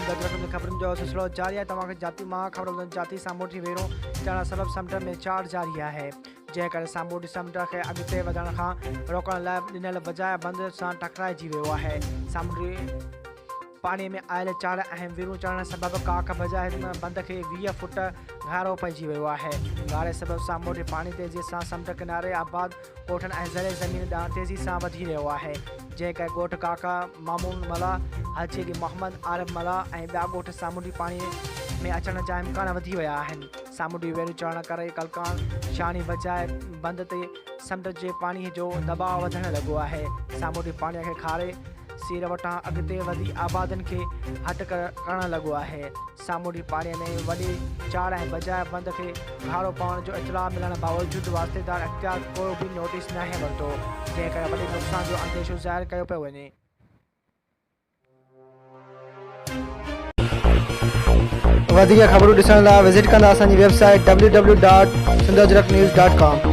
ख़बरुनि जो सिलसिलो जारी आहे। तव्हांखे जाती मां ख़बर ॿुधण जाती सामूंडी वेरो चढ़ण सबबि समुंड में चाड़ जारी आहे, जंहिं करे सामूंडी समुंड खे अॻिते वधण खां रोकण लाइ ॾिनल बजाय बंद सां टकराइजी वियो आहे। सामूंडी पाणीअ में आयल चाड़ ऐं विरूं चढ़ण सबबि काख बजाए बंद खे 20 फुट गहिरो पइजी वियो आहे। गारे सबबि सामूंडी पाणी तेज़ीअ सां समुंड किनारे आबाद ॻोठनि ऐं ज़रे ज़मीन ॾांहुं तेज़ी सां वधी रहियो आहे, जंहिं करे ॻोठ काका मामून मला, हलचेली मोहम्मद आरिफ मला ऐं ॿिया ॻोठ सामूंडी पाणीअ में अचण जा इम्कान वधी विया आहिनि। सामूंडी वेरू चढ़ण करे कलकान शानी बजाए बंद ते समुंड जे पाणीअ जो दबाव वधणु लॻो आहे। सामूंडी पाणीअ खे खारे सीर वटां अॻिते वधी आबादियुनि खे हट करणु लॻो आहे। सामूंडी पाणीअ में वॾी चाड़ ऐं बजाए बंद खे गारो पवण जो इतलाउ मिलण बावजूदि वास्तेदार अख़्तियार को बि नोटिस नाहे वरितो, जंहिं करे वॾे नुक़सान जो अंदेशो ज़ाहिर कयो पियो वञे। वधीक ख़बरूं ॾिसण लाइ विज़िट कंदा असांजी वेबसाइट www.sindhajraknews.com।